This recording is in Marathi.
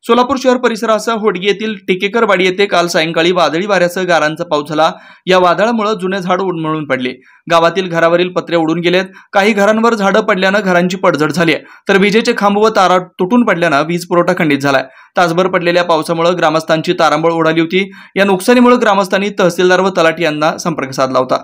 सोलापूर शहर परिसरासह होडगी येथील टिकेकरवाडी येथे काल सायंकाळी वादळी वाऱ्यासह गारांचा पाऊस झाला। या वादळामुळे जुने झाड उन्मळून पडले। गावातील घरावरील पत्रे उडून गेलेत। काही घरांवर झाडं पडल्याने घरांची पडझड झाली आहे, तर विजेचे खांब व तारा तुटून पडल्याने वीज पुरवठा खंडित झालाय। तासभर पडलेल्या पावसामुळे ग्रामस्थांची तारांबळ उडाली होती। या नुकसानीमुळे ग्रामस्थांनी तहसीलदार व तलाठी यांना संपर्क साधला होता।